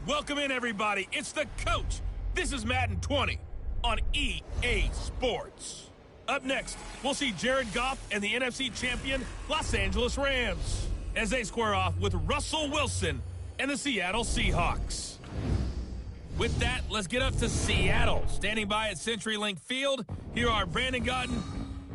Welcome in, everybody. It's the coach. This is Madden 20 on EA Sports. Up next, we'll see Jared Goff and the NFC champion Los Angeles Rams as they square off with Russell Wilson and the Seattle Seahawks. With that, let's get up to Seattle. Standing by at CenturyLink Field, here are Brandon Gaudin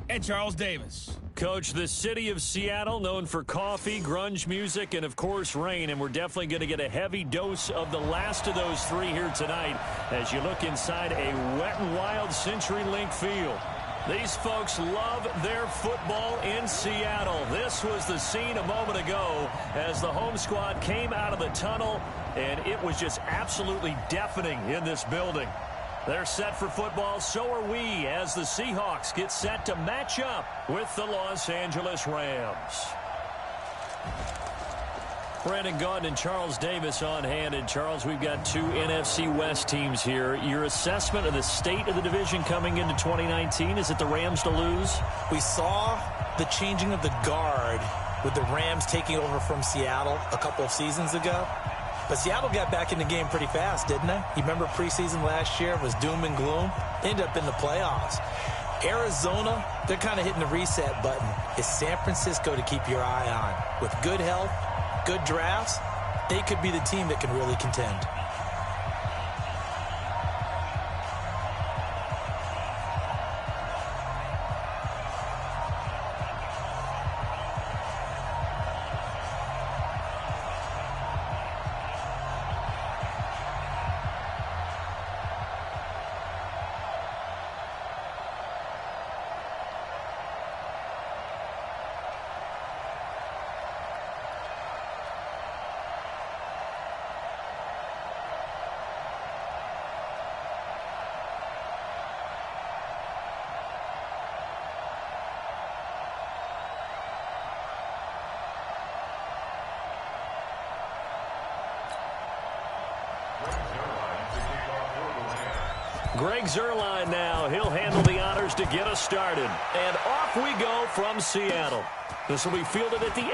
and Charles Davis. Coach, the city of Seattle, known for coffee, grunge music, and, of course, rain. And we're definitely going to get a heavy dose of the last of those three here tonight as you look inside a wet and wild CenturyLink Field. These folks love their football in Seattle. This was the scene a moment ago as the home squad came out of the tunnel, and it was just absolutely deafening in this building. They're set for football, so are we, as the Seahawks get set to match up with the Los Angeles Rams. Brandon Gaudin and Charles Davis on hand. And, Charles, we've got two NFC West teams here. Your assessment of the state of the division coming into 2019, is it the Rams to lose? We saw the changing of the guard with the Rams taking over from Seattle a couple of seasons ago. But Seattle got back in the game pretty fast, didn't they? You remember preseason last year was doom and gloom? Ended up in the playoffs. Arizona, they're kind of hitting the reset button. It's San Francisco to keep your eye on. With good health, good drafts, they could be the team that can really contend. Greg Zuerlein now. He'll handle the honors to get us started. And off we go from Seattle. This will be fielded at the 8.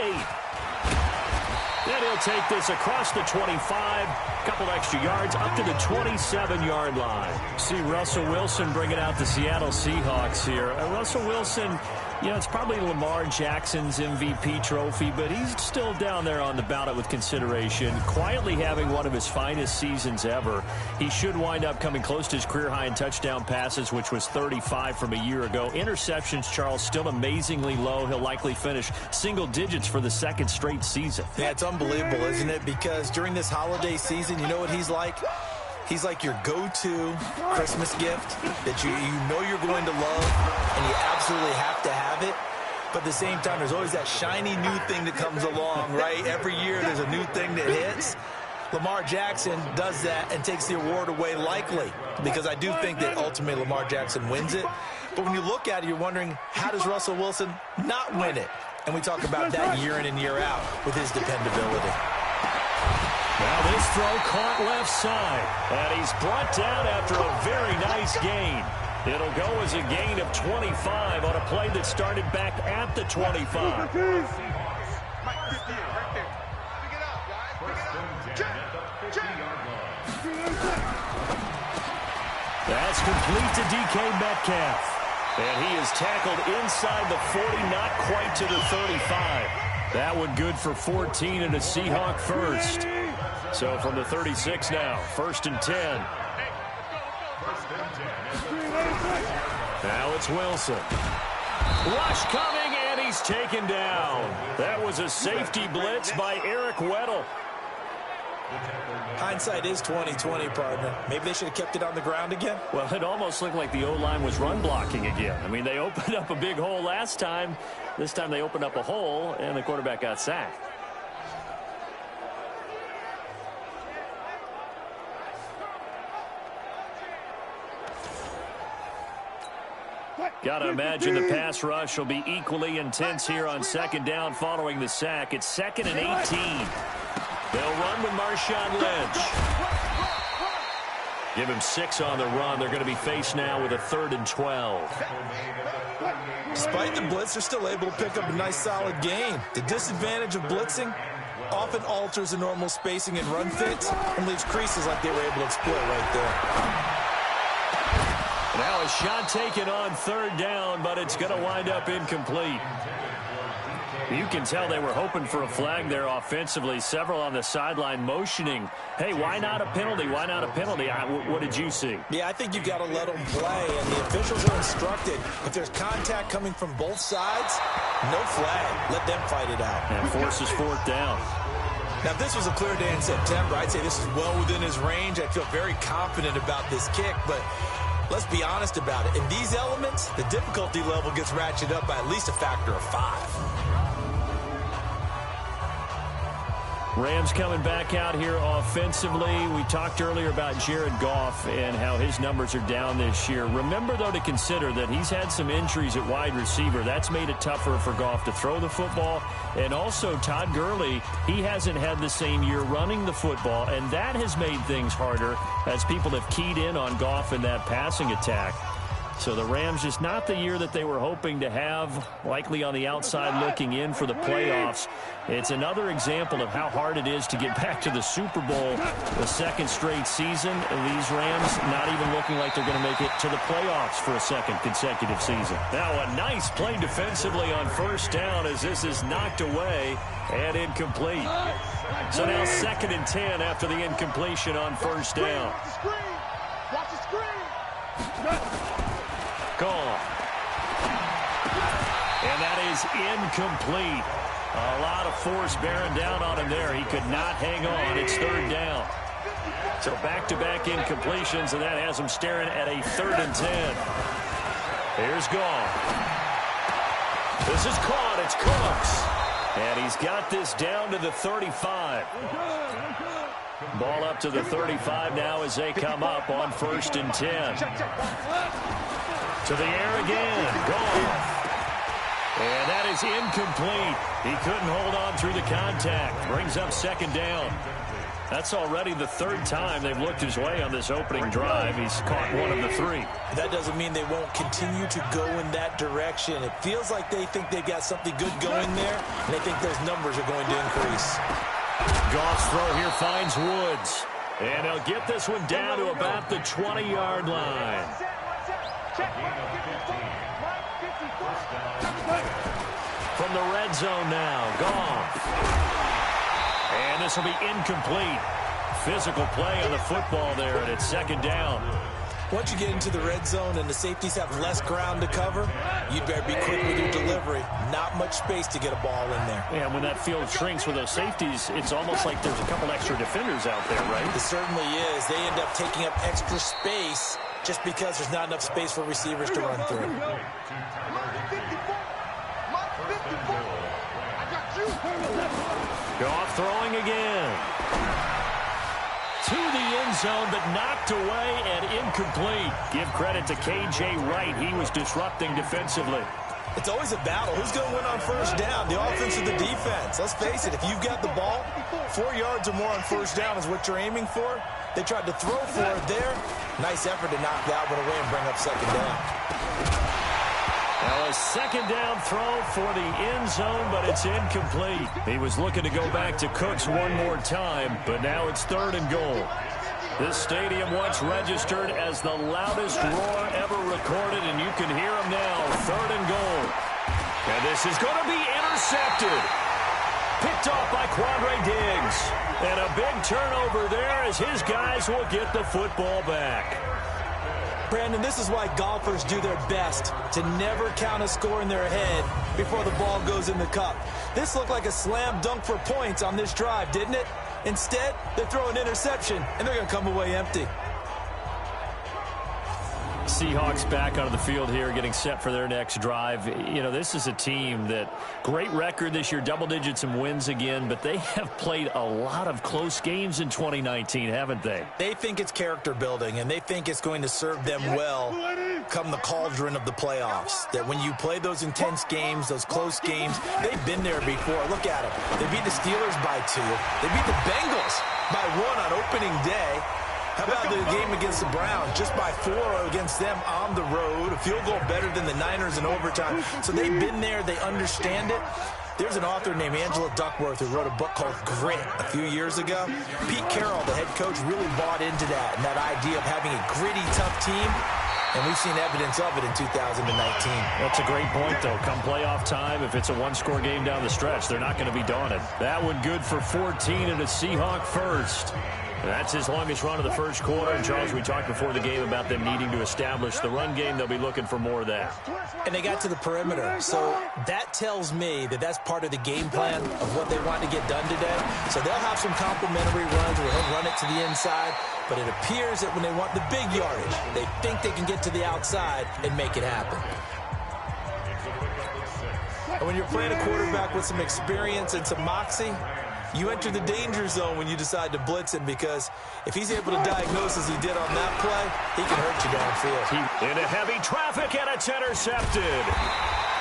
Then he'll take this across the 25, couple extra yards, up to the 27-yard line. See Russell Wilson bringing out the Seattle Seahawks here. Russell Wilson, you know, it's probably Lamar Jackson's MVP trophy, but he's still down there on the ballot with consideration, quietly having one of his finest seasons ever. He should wind up coming close to his career high in touchdown passes, which was 35 from a year ago. Interceptions, Charles, still amazingly low. He'll likely finish single digits for the second straight season. Yeah, it's unbelievable, isn't it? Because during this holiday season, you know what he's like? He's like your go-to Christmas gift that you know you're going to love, and you absolutely have to have it. But at the same time, there's always that shiny new thing that comes along, right? Every year there's a new thing that hits. Lamar Jackson does that and takes the award away likely, because I do think that ultimately Lamar Jackson wins it. But when you look at it, you're wondering, how does Russell Wilson not win it? And we talk about that year in and year out with his dependability. Now this throw caught left side, and he's brought down after a very nice gain. It'll go as a gain of 25 on a play that started back at the 25. That's complete to DK Metcalf. And he is tackled inside the 40, not quite to the 35. That one good for 14 and a Seahawk first. So from the 36 now, 1st and 10. Now it's Wilson. Rush coming, and he's taken down. That was a safety blitz by Eric Weddle. Hindsight is 20/20, partner. Maybe they should have kept it on the ground again. Well, it almost looked like the O-line was run blocking again. I mean, they opened up a big hole last time. This time they opened up a hole, and the quarterback got sacked. Got to imagine the pass rush will be equally intense here on second down following the sack. It's 2nd and 18. They'll run with Marshawn Lynch. Give him 6 on the run. They're going to be faced now with a 3rd and 12. Despite the blitz, they're still able to pick up a nice solid gain. The disadvantage of blitzing, often alters the normal spacing and run fits and leaves creases like they were able to exploit right there. Now a shot taken on third down, but it's going to wind up incomplete. You can tell they were hoping for a flag there offensively. Several on the sideline motioning, hey, why not a penalty? Why not a penalty? What did you see? Yeah, I think you've got to let them play, and the officials are instructed. If there's contact coming from both sides, no flag. Let them fight it out. And forces fourth down. Now, if this was a clear day in September, I'd say this is well within his range. I feel very confident about this kick, but let's be honest about it. In these elements, the difficulty level gets ratcheted up by at least a factor of 5. Rams coming back out here offensively. We talked earlier about Jared Goff and how his numbers are down this year. Remember, though, to consider that he's had some injuries at wide receiver. That's made it tougher for Goff to throw the football. And also, Todd Gurley, he hasn't had the same year running the football, and that has made things harder as people have keyed in on Goff in that passing attack. So the Rams, just not the year that they were hoping to have, likely on the outside looking in for the playoffs. It's another example of how hard it is to get back to the Super Bowl the second straight season. And these Rams not even looking like they're going to make it to the playoffs for a second consecutive season. Now a nice play defensively on first down as this is knocked away and incomplete. So now 2nd and 10 after the incompletion on first down. Watch the screen. Gone. And that is incomplete. A lot of force bearing down on him there. He could not hang on. It's third down. So back-to-back incompletions, and that has him staring at a 3rd and 10. Here's Gone. This is caught. It's Cooks. And he's got this down to the 35. Ball up to the 35 now as they come up on 1st and 10. To the air again. Gone. And that is incomplete. He couldn't hold on through the contact. Brings up 2nd down. That's already the 3rd time they've looked his way on this opening drive. He's caught one of the 3. That doesn't mean they won't continue to go in that direction. It feels like they think they've got something good going there, and they think those numbers are going to increase. Goff's throw here finds Woods. And he'll get this one down to about the 20-yard line. From the red zone now, Goff. And this will be incomplete. Physical play on the football there, and it's 2nd down. Once you get into the red zone and the safeties have less ground to cover, you better be quick with your delivery. Not much space to get a ball in there. And when that field shrinks with those safeties, it's almost like there's a couple extra defenders out there, right? It certainly is. They end up taking up extra space just because there's not enough space for receivers to run through. Goff throwing again. To the end zone, but knocked away and incomplete. Give credit to K.J. Wright. He was disrupting defensively. It's always a battle. Who's going to win on first down, the offense or the defense? Let's face it, if you've got the ball, 4 yards or more on first down is what you're aiming for. They tried to throw for it there. Nice effort to knock that one away and bring up 2nd down. Now a 2nd down throw for the end zone, but it's incomplete. He was looking to go back to Cooks one more time, but now it's 3rd and goal. This stadium once registered as the loudest roar ever recorded, and you can hear him now. 3rd and goal. And this is going to be intercepted. Picked off by Quandre Diggs. And a big turnover there as his guys will get the football back. Brandon, this is why golfers do their best to never count a score in their head before the ball goes in the cup. This looked like a slam dunk for points on this drive, didn't it? Instead, they throw an interception, and they're going to come away empty. Seahawks back onto the field here, getting set for their next drive. You know, this is a team that, great record this year, double digits and wins again, but they have played a lot of close games in 2019, haven't they? They think it's character building, and they think it's going to serve them well come the cauldron of the playoffs. That when you play those intense games, those close games, they've been there before. Look at them. They beat the Steelers by 2. They beat the Bengals by 1 on opening day. How about the game against the Browns? Just by 4 against them on the road. A field goal better than the Niners in overtime. So they've been there. They understand it. There's an author named Angela Duckworth who wrote a book called Grit a few years ago. Pete Carroll, the head coach, really bought into that and that idea of having a gritty, tough team. And we've seen evidence of it in 2019. That's a great point, though. Come playoff time, if it's a one-score game down the stretch, they're not going to be daunted. That one good for 14 and a Seahawk first. That's his longest run of the first quarter. And, Charles, we talked before the game about them needing to establish the run game. They'll be looking for more of that. And they got to the perimeter. So that tells me that that's part of the game plan of what they want to get done today. So they'll have some complimentary runs where he'll run it to the inside. But it appears that when they want the big yardage, they think they can get to the outside and make it happen. And when you're playing a quarterback with some experience and some moxie, you enter the danger zone when you decide to blitz him, because if he's able to diagnose as he did on that play, he can hurt you downfield. Into heavy traffic, and it's intercepted.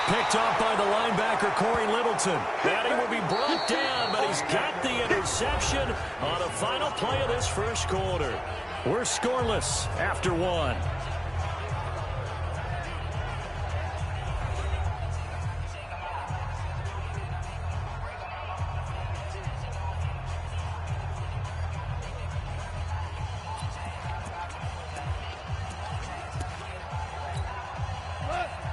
Picked off by the linebacker, Corey Littleton. And he will be brought down, but he's got the interception on the final play of this first quarter. We're scoreless after one.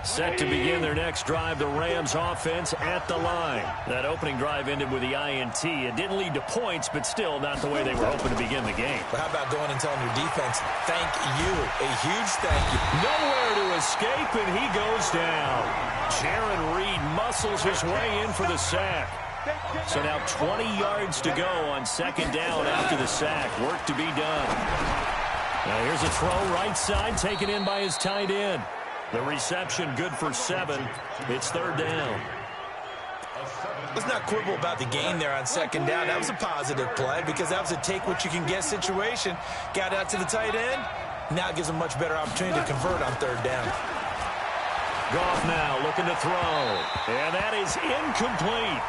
Set to begin their next drive, the Rams offense at the line. That opening drive ended with the INT. It didn't lead to points, but still not the way they were hoping to begin the game. But how about going and telling your defense, thank you, a huge thank you. Nowhere to escape, and he goes down. Jaron Reed muscles his way in for the sack. So now 20 yards to go on second down after the sack. Work to be done. Now here's a throw right side, taken in by his tight end. The reception good for 7. It's third down. Let's not quibble about the gain there on second down. That was a positive play because that was a take-what-you-can-get situation. Got out to the tight end. Now it gives him a much better opportunity to convert on third down. Goff now looking to throw. And that is incomplete.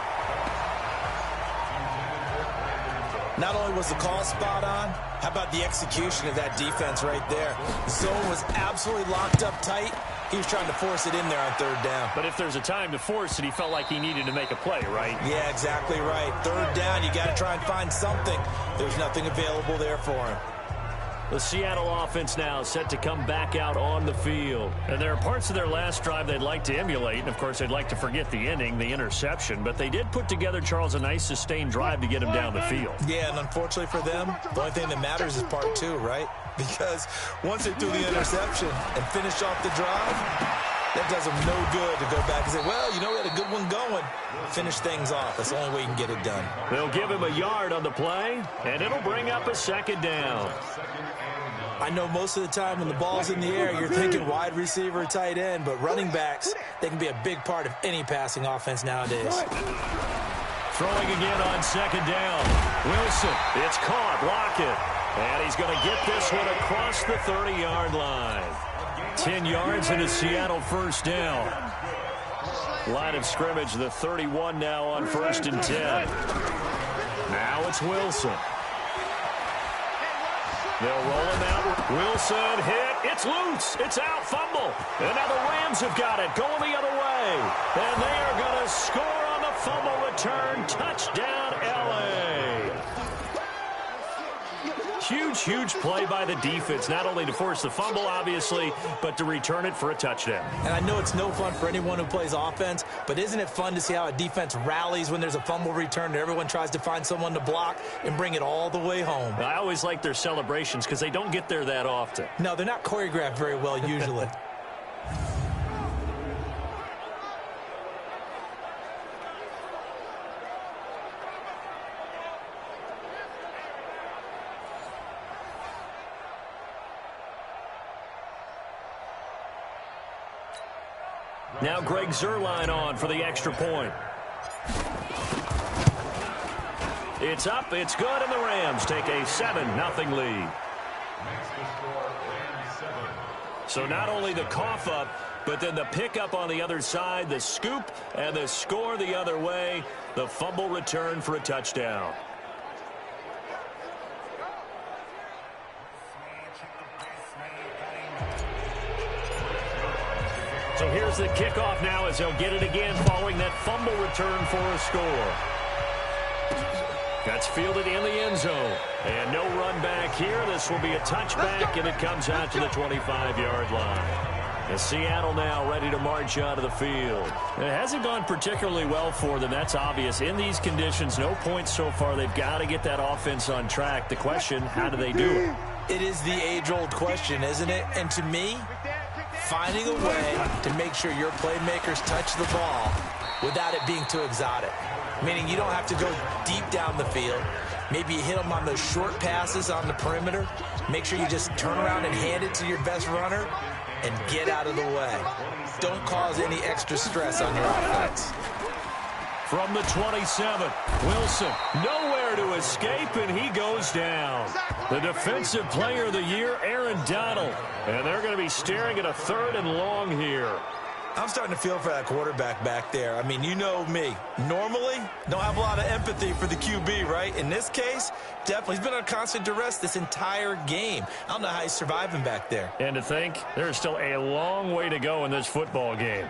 Not only was the call spot on, how about the execution of that defense right there? The zone was absolutely locked up tight. He was trying to force it in there on third down. But if there's a time to force it, he felt like he needed to make a play, right? Yeah, exactly right. Third down, you got to try and find something. There's nothing available there for him. The Seattle offense now set to come back out on the field. And there are parts of their last drive they'd like to emulate. And, of course, they'd like to forget the ending, the interception. But they did put together, Charles, a nice sustained drive to get him down the field. Yeah, and unfortunately for them, the only thing that matters is part 2, right? Because once they threw the interception and finished off the drive, that does them no good to go back and say, well, you know, we had a good one going. Finish things off. That's the only way you can get it done. They'll give him a yard on the play, and it'll bring up a second down. I know most of the time when the ball's in the air, you're thinking wide receiver, tight end, but running backs, they can be a big part of any passing offense nowadays. Throwing again on second down. Wilson, it's caught, Lockett. And he's going to get this one across the 30-yard line. 10 yards and a Seattle first down. Line of scrimmage, the 31 now on 1st and 10. Now it's Wilson. They'll roll him out. Wilson hit. It's loose. It's out. Fumble. And now the Rams have got it. Going the other way. And they are going to score on the fumble return. Touchdown, L.A. Huge, huge play by the defense. Not only to force the fumble, obviously, but to return it for a touchdown. And I know it's no fun for anyone who plays offense, but isn't it fun to see how a defense rallies when there's a fumble return and everyone tries to find someone to block and bring it all the way home? I always like their celebrations because they don't get there that often. No, they're not choreographed very well usually. Now Greg Zuerlein on for the extra point. It's up, it's good, and the Rams take a 7-0 lead. So not only the cough up, but then the pickup on the other side, the scoop, and the score the other way, the fumble return for a touchdown. So here's the kickoff now as they'll get it again following that fumble return for a score. That's fielded in the end zone. And no run back here. This will be a touchback, and it comes out to the 25-yard line. And Seattle now ready to march out of the field. It hasn't gone particularly well for them. That's obvious. In these conditions, no points so far. They've got to get that offense on track. The question, how do they do it? It is the age-old question, isn't it? And to me, finding a way to make sure your playmakers touch the ball without it being too exotic. Meaning you don't have to go deep down the field. Maybe you hit them on those short passes on the perimeter. Make sure you just turn around and hand it to your best runner and get out of the way. Don't cause any extra stress on your offense. From the 27, Wilson nowhere to escape, and he goes down. The defensive player of the year, Aaron Donald. And they're going to be staring at a 3rd and long here. I'm starting to feel for that quarterback back there. I mean, you know me. Normally, don't have a lot of empathy for the QB, right? In this case, definitely. He's been under constant duress this entire game. I don't know how he's surviving back there. And to think, there's still a long way to go in this football game.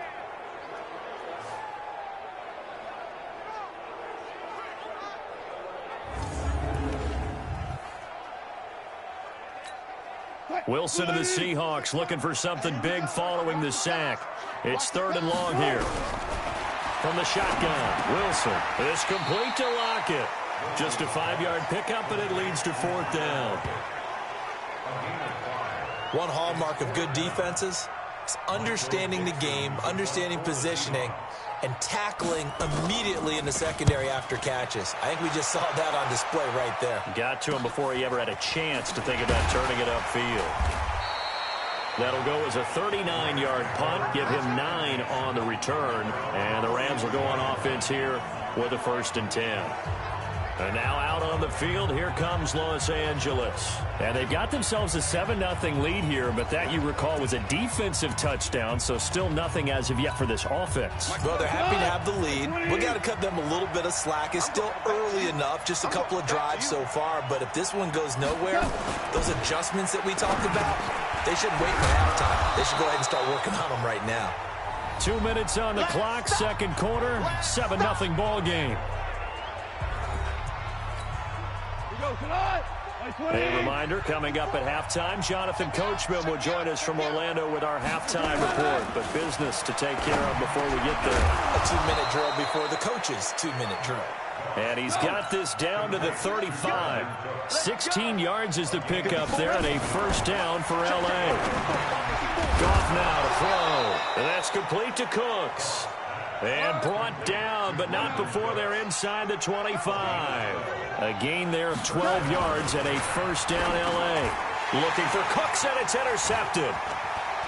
Wilson and the Seahawks looking for something big following the sack. It's 3rd and long here. From the shotgun, Wilson is complete to Lockett. Just a 5-yard pickup, and it leads to 4th down. One hallmark of good defenses is understanding the game, understanding positioning, and tackling immediately in the secondary after catches. I think we just saw that on display right there. Got to him before he ever had a chance to think about turning it upfield. That'll go as a 39-yard punt, give him 9 on the return, and the Rams will go on offense here with a 1st and 10. And now out on the field, here comes Los Angeles. And they've got themselves a 7-0 lead here, but that, you recall, was a defensive touchdown, so still nothing as of yet for this offense. Well, they're happy to have the lead. We got to cut them a little bit of slack. It's still early enough, just a couple of drives so far, but if this one goes nowhere, those adjustments that we talked about, they shouldn't wait for halftime. They should go ahead and start working on them right now. 2 minutes on the clock, second quarter, 7-0 ball game. A reminder, coming up at halftime, Jonathan Coachman will join us from Orlando with our halftime report. But business to take care of before we get there. A 2-minute drill before the coach's 2-minute drill. And he's got this down to the 35. 16 yards is the pickup there, and a 1st down for L.A. Goff now to throw. And that's complete to Cooks. And brought down, but not before they're inside the 25. A gain there of 12 yards and a 1st down L.A. Looking for Cooks, and it's intercepted.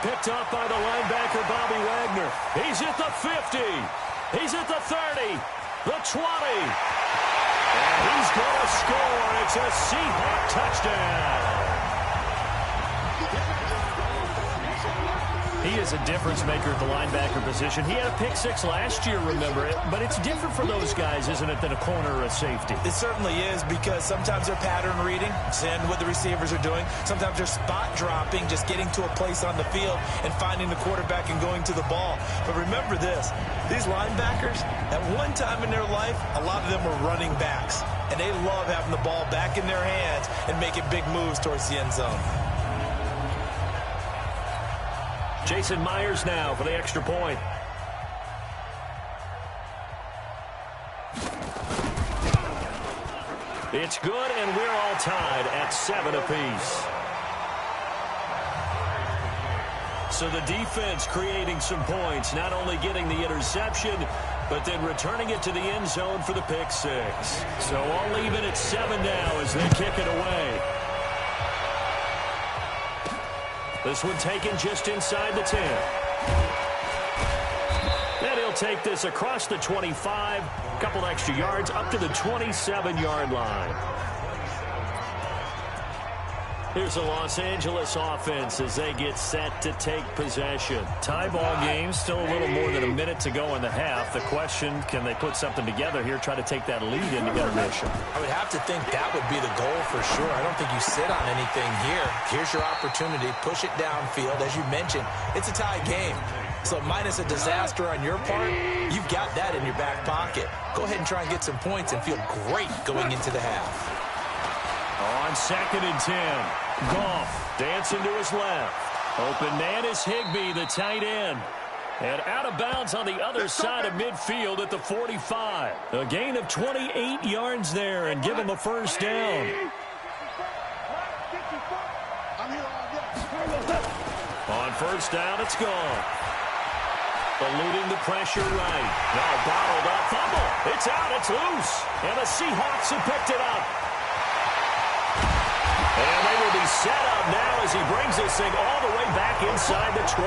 Picked up by the linebacker, Bobby Wagner. He's at the 50. He's at the 30. The 20. And he's going to score. It's a Seahawk touchdown. He is a difference maker at the linebacker position. He had a pick 6 last year, remember it. But it's different for those guys, isn't it, than a corner or a safety? It certainly is, because sometimes they're pattern reading, seeing what the receivers are doing. Sometimes they're spot dropping, just getting to a place on the field and finding the quarterback and going to the ball. But remember this, these linebackers, at one time in their life, a lot of them were running backs. And they love having the ball back in their hands and making big moves towards the end zone. Jason Myers now for the extra point. It's good, and we're all tied at 7 apiece. So the defense creating some points, not only getting the interception, but then returning it to the end zone for the pick 6. So I'll leave it at 7 now as they kick it away. This one taken just inside the 10. And he'll take this across the 25. A couple extra yards up to the 27-yard line. Here's the Los Angeles offense as they get set to take possession. Tie ball game, still a little more than a minute to go in the half. The question, can they put something together here, try to take that lead into intermission? I would have to think that would be the goal for sure. I don't think you sit on anything here. Here's your opportunity. Push it downfield. As you mentioned, it's a tie game. So minus a disaster on your part, you've got that in your back pocket. Go ahead and try and get some points and feel great going into the half. On 2nd and 10, Goff dancing to his left. Open man is Higbee, the tight end. And out of bounds on the other side of midfield at the 45. A gain of 28 yards there and give him a first down. On first down, it's gone. Eluding the pressure right. Now bottled up. Fumble. It's out. It's loose. And the Seahawks have picked it up. And they will be set up now as he brings this thing all the way back inside the 20.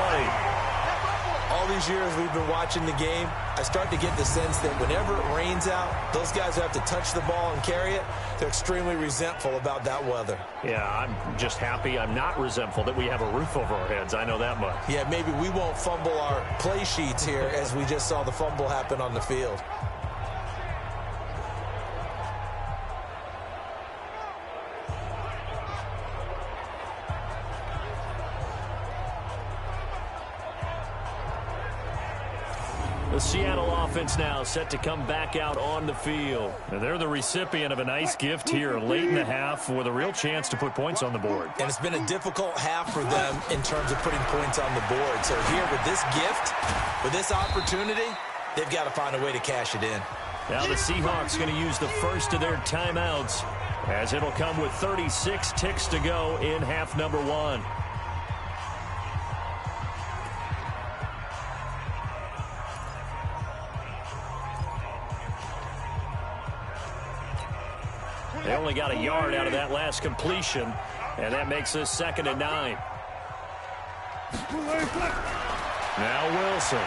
All these years we've been watching the game, I start to get the sense that whenever it rains out, those guys who have to touch the ball and carry it, they're extremely resentful about that weather. Yeah, I'm just happy I'm not resentful that we have a roof over our heads. I know that much. Yeah, maybe we won't fumble our play sheets here as we just saw the fumble happen on the field. The Seattle offense now set to come back out on the field. And they're the recipient of a nice gift here late in the half with a real chance to put points on the board. And it's been a difficult half for them in terms of putting points on the board. So here with this gift, with this opportunity, they've got to find a way to cash it in. Now the Seahawks going to use the first of their timeouts as it'll come with 36 ticks to go in half number 1. They only got a yard out of that last completion, and that makes this 2nd and 9. Now Wilson.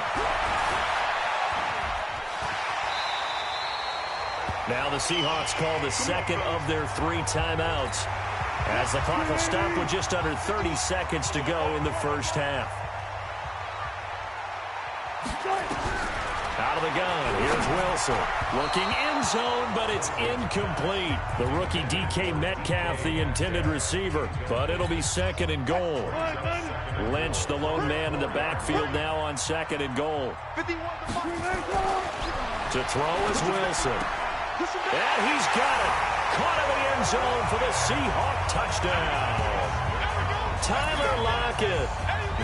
Now the Seahawks call the second of their 3 timeouts as the clock will stop with just under 30 seconds to go in the first half. Out of the gun, here's Wilson. Looking end zone, but it's incomplete. The rookie DK Metcalf, the intended receiver, but it'll be 2nd and goal. Lynch, the lone man in the backfield now on 2nd and goal. To throw is Wilson. And he's got it. Caught in the end zone for the Seahawk touchdown. Tyler Lockett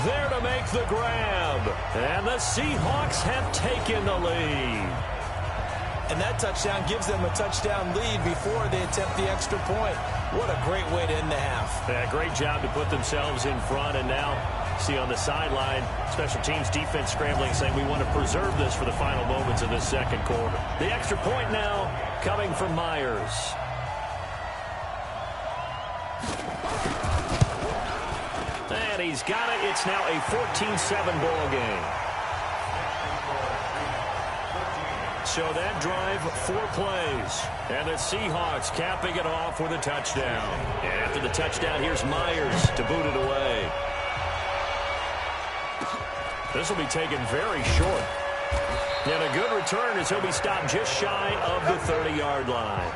there to make the grab. And the Seahawks have taken the lead. And that touchdown gives them a touchdown lead before they attempt the extra point. What a great way to end the half. Yeah, great job to put themselves in front. And now, see on the sideline, special teams defense scrambling, saying we want to preserve this for the final moments of this second quarter. The extra point now coming from Myers. And he's got it. It's now a 14-7 ball game. So that drive, 4 plays. And the Seahawks capping it off with a touchdown. And after the touchdown, here's Myers to boot it away. This will be taken very short. And a good return as he'll be stopped just shy of the 30-yard line.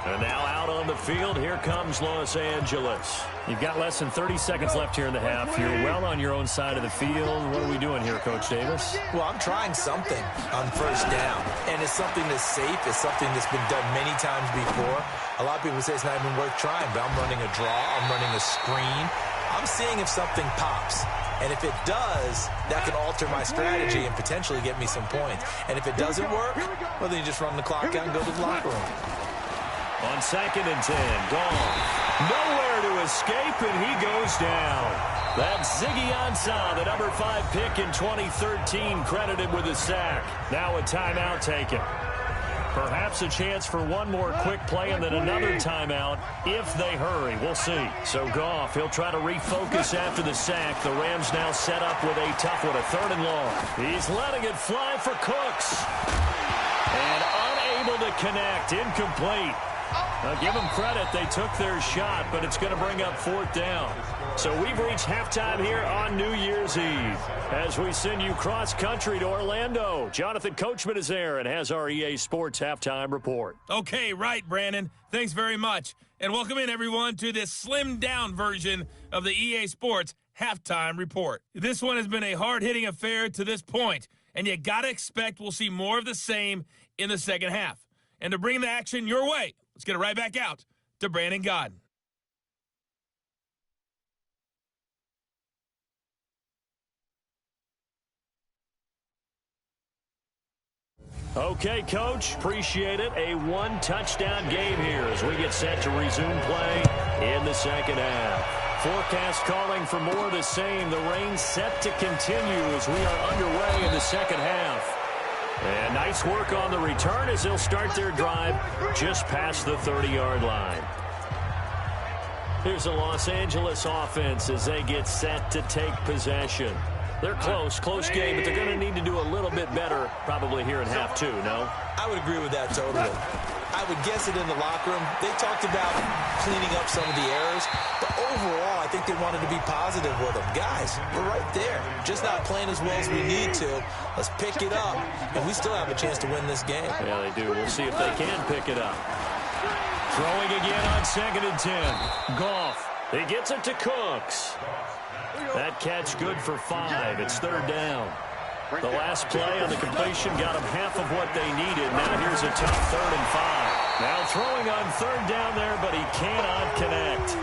And now out on the field, here comes Los Angeles. You've got less than 30 seconds left here in the half. You're well on your own side of the field. What are we doing here, Coach Davis? Well, I'm trying something on first down. And it's something that's safe. It's something that's been done many times before. A lot of people say it's not even worth trying, but I'm running a draw. I'm running a screen. I'm seeing if something pops. And if it does, that can alter my strategy and potentially get me some points. And if it doesn't work, well, then you just run the clock out and go to the locker room. On 2nd and 10, Goff. Nowhere to escape, and he goes down. That's Ziggy Ansah, the number 5 pick in 2013, credited with a sack. Now a timeout taken. Perhaps a chance for one more quick play and then another timeout if they hurry. We'll see. So Goff, he'll try to refocus after the sack. The Rams now set up with a tough one, a 3rd and long. He's letting it fly for Cooks. And unable to connect, incomplete. Now, give them credit. They took their shot, but it's going to bring up 4th down. So we've reached halftime here on New Year's Eve. As we send you cross-country to Orlando, Jonathan Coachman is there and has our EA Sports Halftime Report. Okay, right, Brandon. Thanks very much. And welcome in, everyone, to this slimmed-down version of the EA Sports Halftime Report. This one has been a hard-hitting affair to this point, and you got to expect we'll see more of the same in the second half. And to bring the action your way, let's get it right back out to Brandon Godden. Okay, Coach, appreciate it. A one-touchdown game here as we get set to resume play in the second half. Forecast calling for more of the same. The rain set to continue as we are underway in the second half. And nice work on the return as they'll start their drive just past the 30-yard line. Here's the Los Angeles offense as they get set to take possession. They're close game, but they're going to need to do a little bit better probably here in half 2, no? I would agree with that totally. I would guess it in the locker room. They talked about cleaning up some of the errors, but overall, I think they wanted to be positive with them. Guys, we're right there. Just not playing as well as we need to. Let's pick it up, and we still have a chance to win this game. Yeah, they do. We'll see if they can pick it up. Throwing again on 2nd and 10. Goff. He gets it to Cooks. That catch good for 5. It's 3rd down. The last play on the completion got them half of what they needed. Now here's a tough 3rd and 5. Now throwing on 3rd down there, but he cannot connect.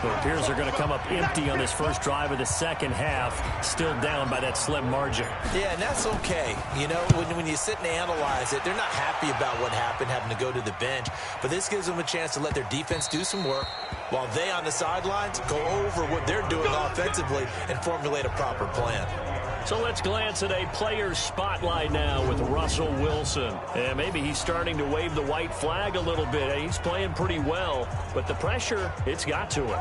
It appears they're going to come up empty on this first drive of the second half, still down by that slim margin. Yeah, and that's okay. You know, when you sit and analyze it, they're not happy about what happened, having to go to the bench. But this gives them a chance to let their defense do some work while they on the sidelines go over what they're doing offensively and formulate a proper plan. So let's glance at a player's spotlight now with Russell Wilson. And maybe he's starting to wave the white flag a little bit. He's playing pretty well, but the pressure, it's got to him.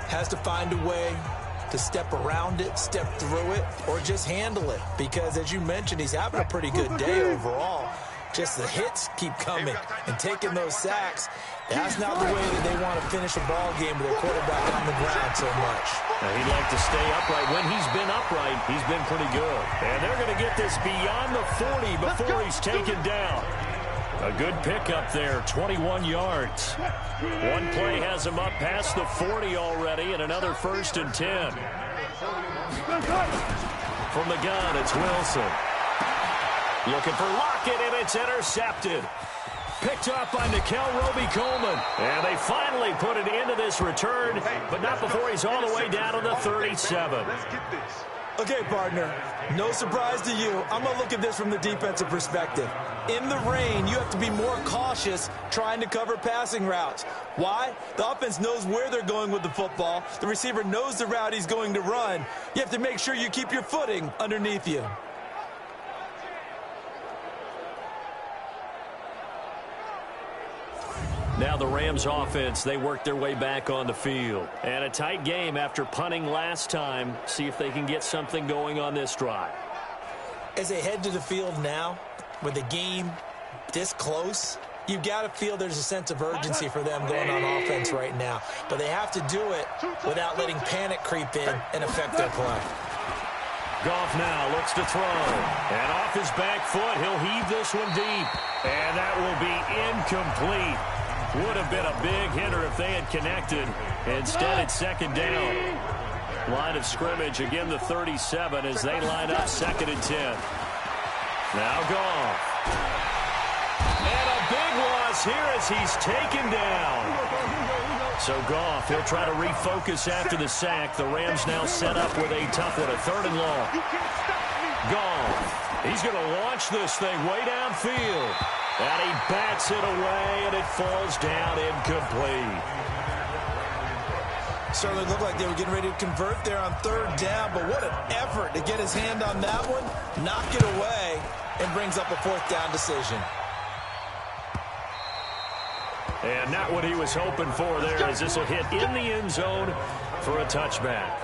Has to find a way to step around it, step through it, or just handle it. Because as you mentioned, he's having a pretty good day overall. Just the hits keep coming and taking those sacks. That's not the way that they want to finish a ball game with their quarterback on the ground so much. Now, he'd like to stay upright. When he's been upright, he's been pretty good. And they're going to get this beyond the 40 before he's taken down. A good pickup there, 21 yards. One play has him up past the 40 already, and another 1st and 10. From the gun, it's Wilson. Looking for Lockett, and it's intercepted. Picked up by Nickel Roby-Coleman. And they finally put it into this return, but not before he's all the way down to the 37. Okay, partner, no surprise to you. I'm going to look at this from the defensive perspective. In the rain, you have to be more cautious trying to cover passing routes. Why? The offense knows where they're going with the football. The receiver knows the route he's going to run. You have to make sure you keep your footing underneath you. Now the Rams offense, they work their way back on the field. And a tight game after punting last time. See if they can get something going on this drive. As they head to the field now, with the game this close, you've got to feel there's a sense of urgency for them going on offense right now. But they have to do it without letting panic creep in and affect their play. Goff now looks to throw. And off his back foot, he'll heave this one deep. And that will be incomplete. Would have been a big hitter if they had connected. Instead, it's 2nd down. Line of scrimmage, again the 37 as they line up 2nd and 10. Now Goff. And a big loss here as he's taken down. So Goff, he'll try to refocus after the sack. The Rams now set up with a tough one, a 3rd and long. Goff. He's going to launch this thing way downfield. And he bats it away, and it falls down incomplete. Certainly looked like they were getting ready to convert there on 3rd down, but what an effort to get his hand on that one, knock it away, and brings up a 4th down decision. And not what he was hoping for there, as this will hit in the end zone for a touchback.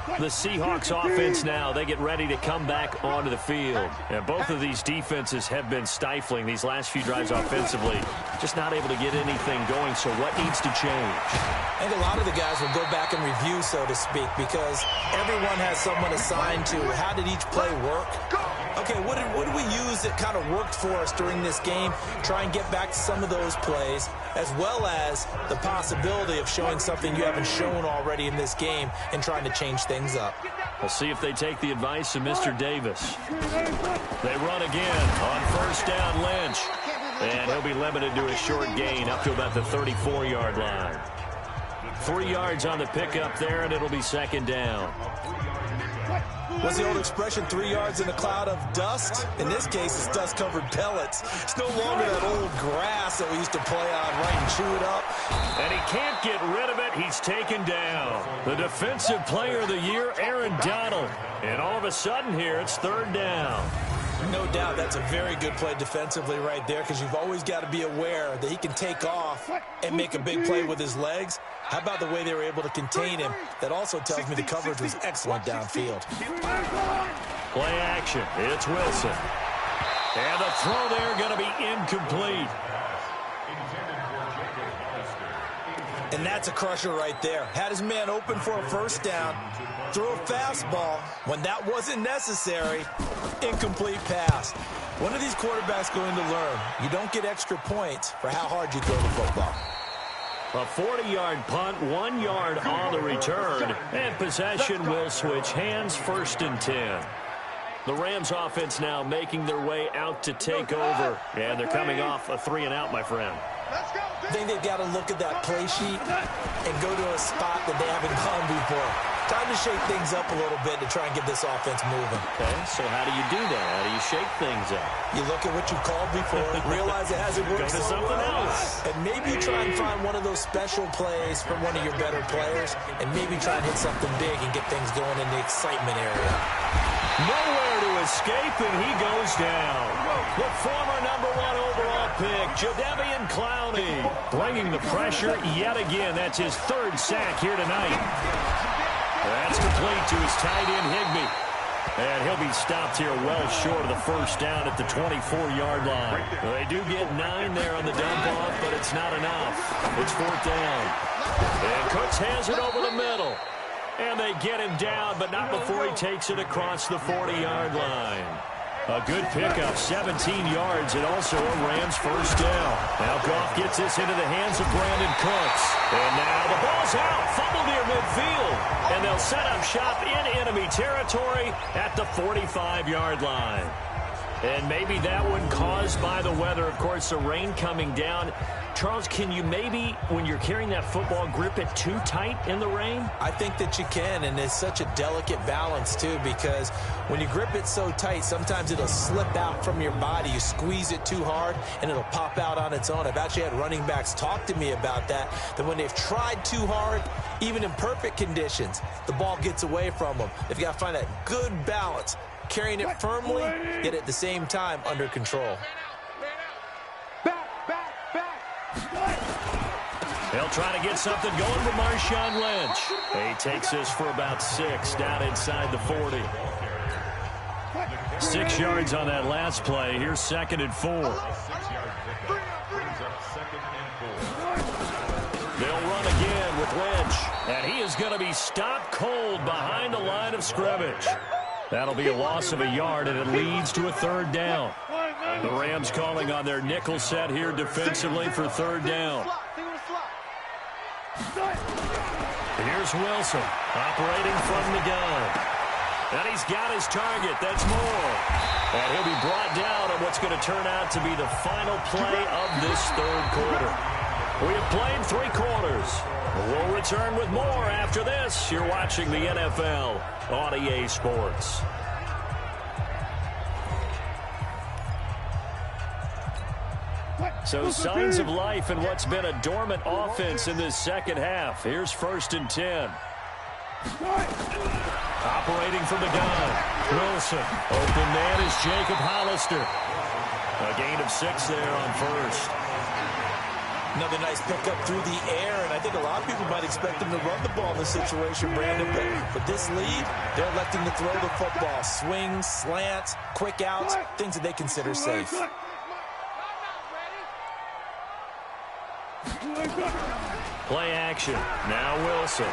The Seahawks offense now, they get ready to come back onto the field. And both of these defenses have been stifling these last few drives offensively. Just not able to get anything going, so what needs to change? I think a lot of the guys will go back and review, so to speak, because everyone has someone assigned to how did each play work. Okay, what did we use that kind of worked for us during this game? Try and get back to some of those plays, as well as the possibility of showing something you haven't shown already in this game and trying to change things up. We'll see if they take the advice of Mr. Davis. They run again on first down, Lynch. And he'll be limited to a short gain up to about the 34-yard line. 3 yards on the pickup there, and it'll be second down. What's the old expression, 3 yards in a cloud of dust? In this case, it's dust-covered pellets. It's no longer that old grass that we used to play on, right, and chew it up. And he can't get rid of it. He's taken down. The Defensive Player of the Year, Aaron Donald. And all of a sudden here, it's third down. No doubt that's a very good play defensively right there, because you've always got to be aware that he can take off and make a big play with his legs. How about the way they were able to contain him? That also tells me the coverage was excellent downfield. Play action. It's Wilson. And the throw there going to be incomplete. And that's a crusher right there. Had his man open for a first down. Throw a fastball when that wasn't necessary. Incomplete pass. When are these quarterbacks going to learn? You don't get extra points for how hard you throw the football. A 40-yard punt, 1 yard on the return. And possession will switch hands, first and 10. The Rams offense now making their way out to take over. And they're coming off a 3-and-out, my friend. I think they've got to look at that play sheet and go to a spot that they haven't gone before. Time to shake things up a little bit to try and get this offense moving. Okay, so how do you do that? How do you shake things up? You look at what you called before, realize it hasn't worked Go to so something well, else. and maybe try and find one of those special plays from one of your better players, and maybe try and hit something big and get things going in the excitement area. Nowhere to escape, and he goes down. The former #1 overall pick, Jadeveon Clowney, bringing the pressure yet again. That's his third sack here tonight. That's complete to his tight end, Higbee. And he'll be stopped here well short of the first down at the 24-yard line. They do get 9 there on the dump-off, but it's not enough. It's fourth down. And Cooks has it over the middle. And they get him down, but not before he takes it across the 40-yard line. A good pickup, 17 yards, and also a Rams first down. Now Goff gets this into the hands of Brandon Cooks. And now the ball's out, fumbled near midfield. And they'll set up shop in enemy territory at the 45-yard line. And maybe that one caused by the weather. Of course, the rain coming down. Charles, can you maybe, when you're carrying that football, grip it too tight in the rain? I think that you can, and it's such a delicate balance, too, because when you grip it so tight, sometimes it'll slip out from your body. You squeeze it too hard, and it'll pop out on its own. I've actually had running backs talk to me about that when they've tried too hard, even in perfect conditions, the ball gets away from them. They've got to find that good balance, carrying it firmly, yet at the same time under control. They'll try to get something going for Marshawn Lynch. He takes this for about 6 down inside the 40. 6 yards on that last play. Here's 2nd and 4. They'll run again with Lynch. And he is going to be stopped cold behind the line of scrimmage. That'll be a loss of a yard, and it leads to a third down. The Rams calling on their nickel set here defensively for third down. Here's Wilson operating from the gun. And he's got his target. That's Moore. And he'll be brought down on what's going to turn out to be the final play of this third quarter. We have played 3 quarters. We'll return with more after this. You're watching the NFL on EA Sports. So signs of life in what's been a dormant offense in this second half. Here's 1st and 10. Operating from the gun. Wilson. Open man is Jacob Hollister. A gain of 6 there on first. Another nice pickup through the air, and I think a lot of people might expect them to run the ball in this situation, Brandon. But with this lead, they're electing to throw the football. Swings, slants, quick outs, things that they consider safe. Play action. Now Wilson.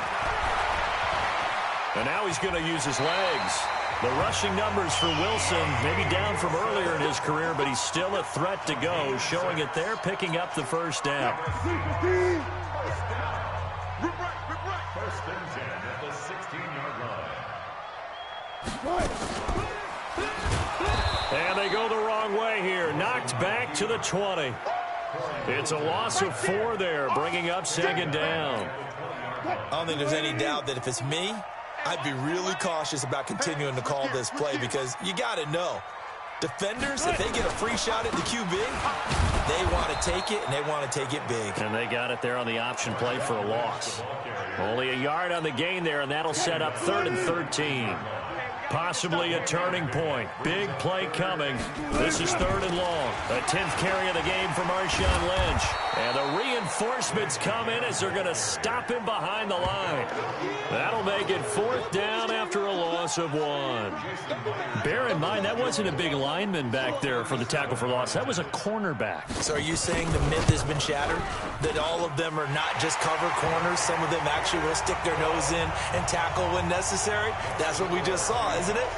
And now he's going to use his legs. The rushing numbers for Wilson may be down from earlier in his career, but he's still a threat to go, showing it there, picking up the first down. First and 10 at the 16-yard line. And they go the wrong way here. Knocked back to the 20. It's a loss of 4 there, bringing up second down. I don't think there's any doubt that if it's me, I'd be really cautious about continuing to call this play because you got to know, defenders, if they get a free shot at the QB, they want to take it, and they want to take it big. And they got it there on the option play for a loss. Only a yard on the gain there, and that'll set up 3rd and 13. Possibly a turning point. Big play coming. This is 3rd and long. A 10th carry of the game for Marshawn Lynch. And the reinforcements come in as they're going to stop him behind the line. That'll make it 4th down after a loss of 1. Bear in mind, that wasn't a big lineman back there for the tackle for loss. That was a cornerback. So are you saying the myth has been shattered? That all of them are not just cover corners? Some of them actually will stick their nose in and tackle when necessary? That's what we just saw, isn't it?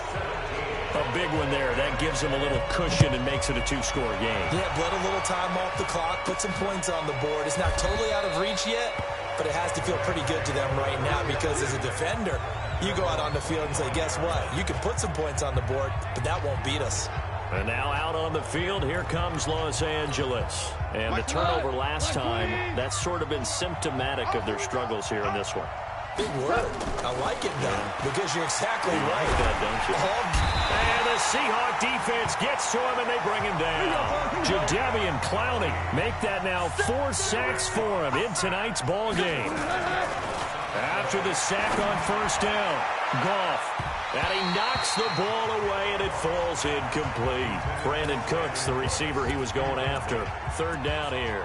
A big one there. That gives them a little cushion and makes it a 2-score game. Yeah, bled a little time off the clock, put some points on the board. It's not totally out of reach yet, but it has to feel pretty good to them right now because as a defender, you go out on the field and say, guess what? You can put some points on the board, but that won't beat us. And now out on the field, here comes Los Angeles. And the turnover last time, that's sort of been symptomatic of their struggles here in this one. Big word. I like it, though, because you're exactly right. That, don't you? And the Seahawk defense gets to him, and they bring him down. Jadeveon Clowney make that now 4 sacks for him in tonight's ball game. After the sack on first down, Goff. And he knocks the ball away, and it falls incomplete. Brandon Cooks, the receiver he was going after. 3rd down here.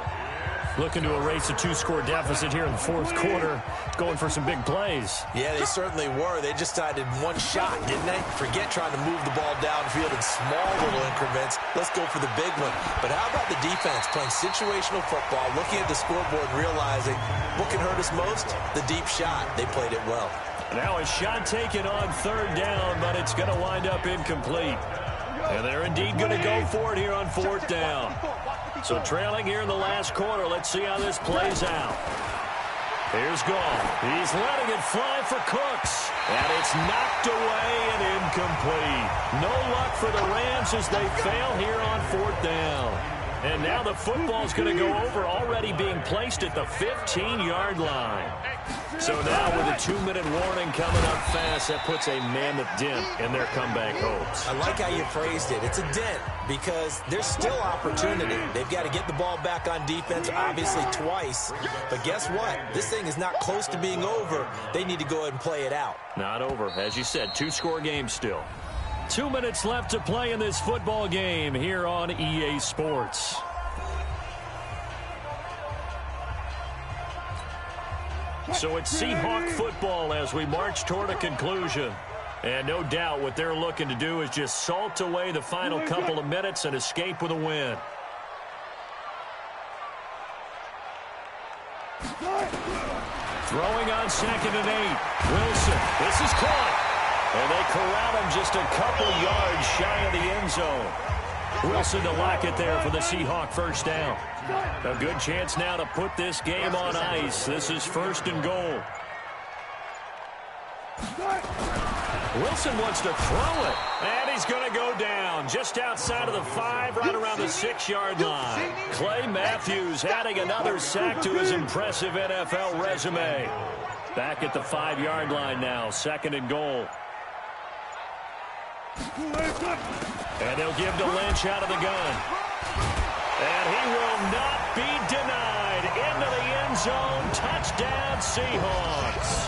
Looking to erase a 2-score deficit here in the 4th quarter. Going for some big plays. Yeah, they certainly were. They just decided one shot, didn't they? Forget trying to move the ball downfield in small little increments. Let's go for the big one. But how about the defense playing situational football, looking at the scoreboard and realizing what can hurt us most? The deep shot. They played it well. Now a shot taken on 3rd down, but it's going to wind up incomplete. And they're indeed going to go for it here on 4th down. So trailing here in the last quarter, let's see how this plays out. Here's Goff. He's letting it fly for Cooks. And it's knocked away and incomplete. No luck for the Rams as they fail here on 4th down. And now the football's going to go over, already being placed at the 15-yard line. So now with a 2-minute warning coming up fast, that puts a mammoth dent in their comeback hopes. I like how you phrased it. It's a dent because there's still opportunity. They've got to get the ball back on defense, obviously twice. But guess what? This thing is not close to being over. They need to go ahead and play it out. Not over. As you said, 2-score game still. 2 minutes left to play in this football game here on EA Sports. So it's Seahawk football as we march toward a conclusion. And no doubt what they're looking to do is just salt away the final couple of minutes and escape with a win. Throwing on 2nd and 8. Wilson, this is caught. And they corral him just a couple yards shy of the end zone. Wilson to lock it there for the Seahawk 1st down. A good chance now to put this game on ice. This is 1st and goal. Wilson wants to throw it. And he's going to go down just outside of the 5, right around the 6-yard line. Clay Matthews adding another sack to his impressive NFL resume. Back at the 5-yard line now, 2nd and goal. And they'll give to Lynch out of the gun. And he will not be denied. Into the end zone. Touchdown, Seahawks.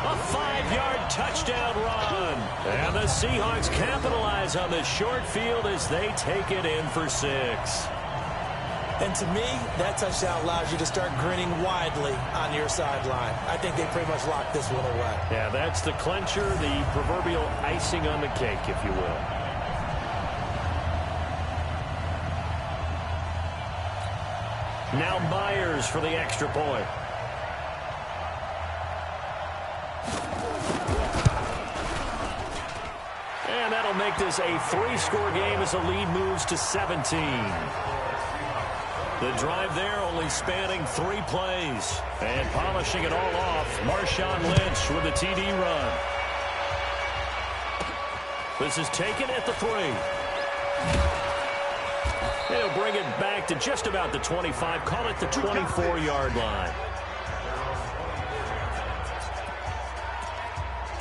A 5-yard touchdown run. And the Seahawks capitalize on the short field as they take it in for 6. And to me, that touchdown allows you to start grinning widely on your sideline. I think they pretty much locked this one away. Yeah, that's the clincher, the proverbial icing on the cake, if you will. Now Myers for the extra point. And that'll make this a 3-score game as the lead moves to 17. The drive there only spanning 3 plays. And polishing it all off, Marshawn Lynch with a TD run. This is taken at the 3. They'll bring it back to just about the 25, call it the 24-yard line.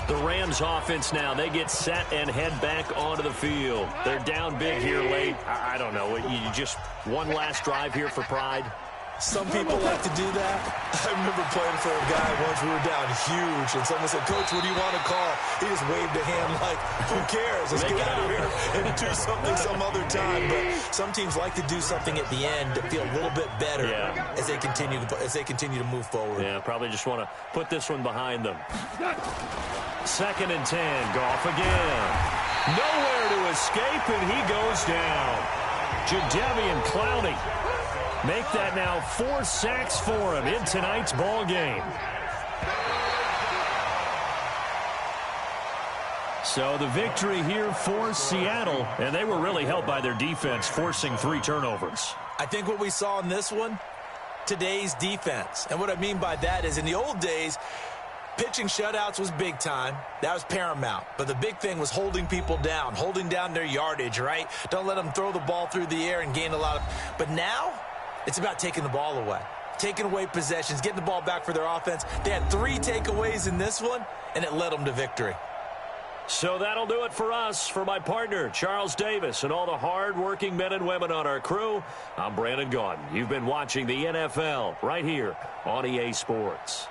The Rams offense now, they get set and head back onto the field. They're down big here late. I don't know, you just one last drive here for pride? Some people like to do that. I remember playing for a guy once. We were down huge, and someone said, "Coach, what do you want to call?" He just waved a hand like, "Who cares? Let's get out of here and do something some other time." But some teams like to do something at the end to feel a little bit better as they continue to move forward. Yeah, probably just want to put this one behind them. 2nd and 10. Goff again. Nowhere to escape, and he goes down. Jadeveon Clowney. Make that now 4 sacks for him in tonight's ball game. So the victory here for Seattle, and they were really helped by their defense, forcing 3 turnovers. I think what we saw in this one, today's defense. And what I mean by that is in the old days, pitching shutouts was big time. That was paramount. But the big thing was holding people down, holding down their yardage, right? Don't let them throw the ball through the air and gain a lot of... But now, it's about taking the ball away. Taking away possessions, getting the ball back for their offense. They had 3 takeaways in this one, and it led them to victory. So that'll do it for us. For my partner, Charles Davis, and all the hard-working men and women on our crew, I'm Brandon Gaudin. You've been watching the NFL right here on EA Sports.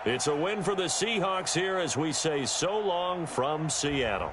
It's a win for the Seahawks here as we say so long from Seattle.